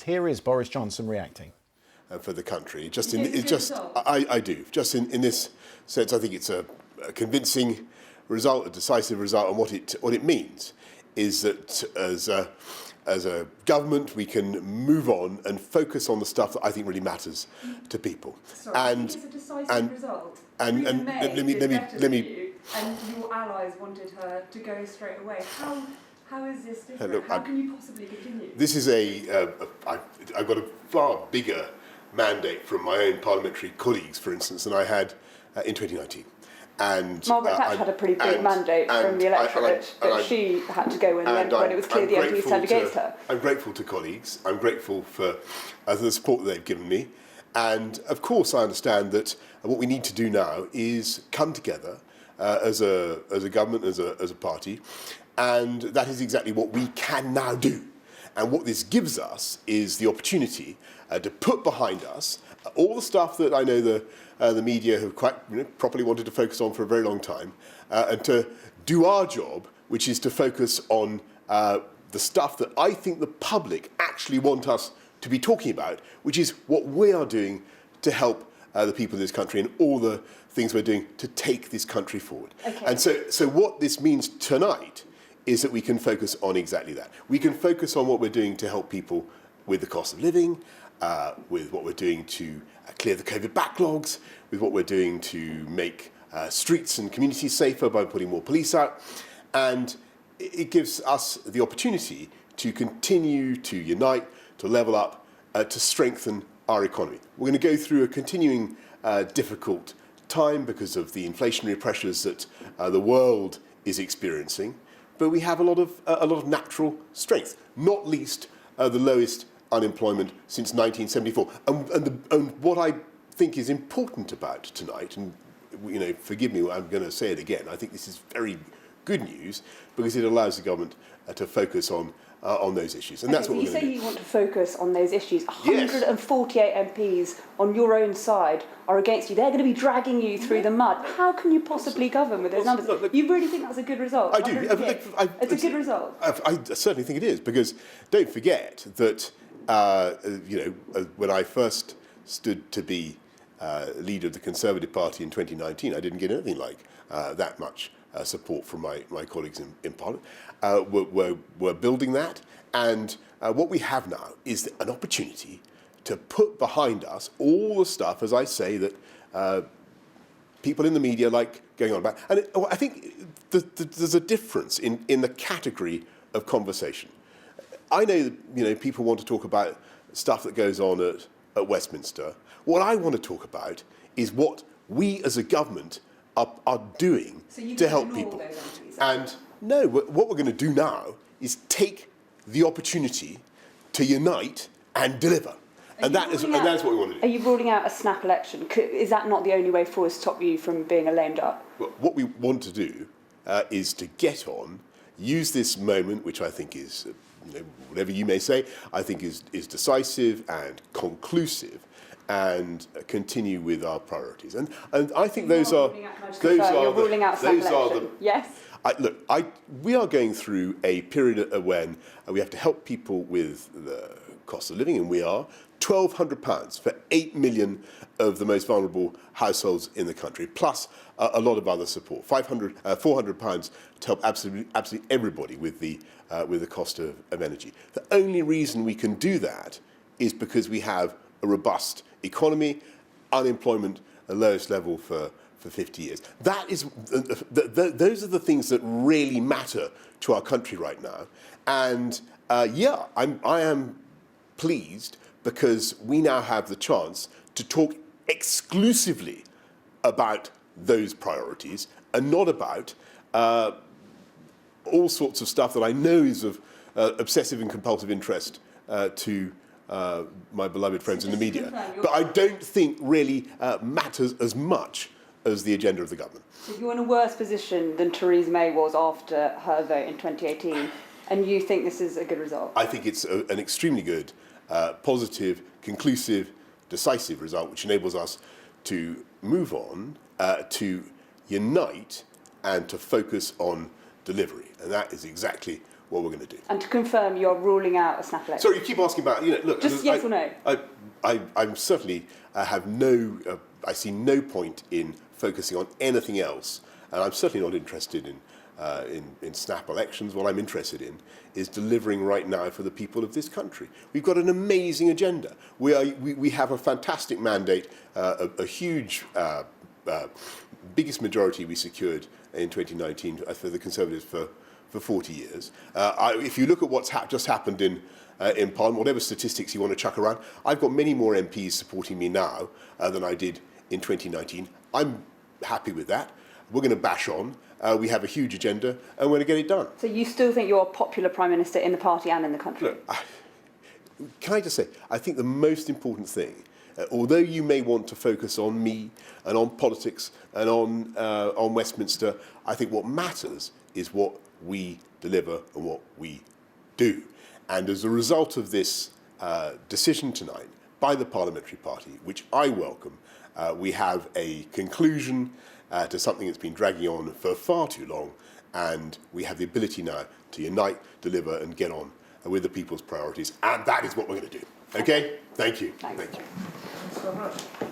Here is Boris Johnson reacting. For the country, I do. Just in this sense, I think it's a convincing result, a decisive result, and what it means is that as a government we can move on and focus on the stuff that I think really matters to people. Sorry, and it's a decisive result. And let me. And your allies wanted her to go straight away. How is this different? Look, how can you possibly continue? This is I've got a far bigger mandate from my own parliamentary colleagues, for instance, than I had in 2019. And Margaret Thatcher had a pretty big mandate from the electorate, but she had to go when it was clear the MPs turned against her. I'm grateful to colleagues. I'm grateful for the support that they've given me. And of course, I understand that what we need to do now is come together as a government, as a party, and that is exactly what we can now do. And what this gives us is the opportunity to put behind us all the stuff that I know the media have quite properly wanted to focus on for a very long time, and to do our job, which is to focus on the stuff that I think the public actually want us to be talking about, which is what we are doing to help the people of this country and all the things we're doing to take this country forward. Okay. And so what this means tonight is that we can focus on exactly that. We can focus on what we're doing to help people with the cost of living, with what we're doing to clear the COVID backlogs, with what we're doing to make streets and communities safer by putting more police out. And it gives us the opportunity to continue to unite, to level up, to strengthen our economy. We're going to go through a continuing difficult time because of the inflationary pressures that the world is experiencing. But we have a lot of natural strength, not least the lowest unemployment since 1974. And what I think is important about tonight, and forgive me, I'm going to say it again, I think this is very good news because it allows the government to focus on those issues. And that's what we're going to do. You say you want to focus on those issues. 148 MPs on your own side are against you. They're going to be dragging you through the mud. How can you possibly govern with those numbers? You really think that's a good result? I do. It's a good result. I certainly think it is, because don't forget that when I first stood to be leader of the Conservative Party in 2019, I didn't get anything like that much support from my colleagues in Parliament. We're building that, and what we have now is an opportunity to put behind us all the stuff, as I say, that people in the media like going on about. And I think there's a difference in the category of conversation. I know that people want to talk about stuff that goes on at Westminster. What I want to talk about is what we as a government are doing to help people. And no, what we're going to do now is take the opportunity to unite and deliver. And that's what we want to do. Are you ruling out a snap election? Is that not the only way forward to stop you from being a lame duck? Well, what we want to do is to get on, use this moment, which I think is, whatever you may say, I think is decisive and conclusive, and continue with our priorities. And I think those are You're ruling out a snap election. Yes. We are going through a period when we have to help people with the cost of living, and we are £1,200 for 8 million of the most vulnerable households in the country, plus a lot of other support. £400 to help absolutely everybody with the cost of energy. The only reason we can do that is because we have a robust economy, unemployment at the lowest level for 50 years. That is, those are the things that really matter to our country right now. And I am pleased because we now have the chance to talk exclusively about those priorities and not about all sorts of stuff that I know is of obsessive and compulsive interest to my beloved friends in the media. But I don't think really matters as much as the agenda of the government. So you're in a worse position than Theresa May was after her vote in 2018, and you think this is a good result? I think it's an extremely good, positive, conclusive, decisive result, which enables us to move on, to unite, and to focus on delivery. And that is exactly what we're going to do. And to confirm, you're ruling out a snap election? Sorry, you keep asking about, look... Just yes or no? I'm certainly have no... I see no point in focusing on anything else, and I'm certainly not interested in snap elections. What I'm interested in is delivering right now for the people of this country. We've got an amazing agenda. We have a fantastic mandate, a huge, biggest majority we secured in 2019 for the Conservatives for 40 years. If you look at what's just happened in Parliament, whatever statistics you want to chuck around, I've got many more MPs supporting me now than I did in 2019. I'm happy with that. We're going to bash on. We have a huge agenda, and we're going to get it done. So you still think you're a popular Prime Minister in the party and in the country? Look, can I just say, I think the most important thing, although you may want to focus on me and on politics and on Westminster, I think what matters is what we deliver and what we do. And as a result of this decision tonight by the Parliamentary Party, which I welcome, we have a conclusion to something that's been dragging on for far too long, and we have the ability now to unite, deliver, and get on with the people's priorities, and that is what we're going to do. Okay? Thank you. Thanks. Thank you. Thanks so much.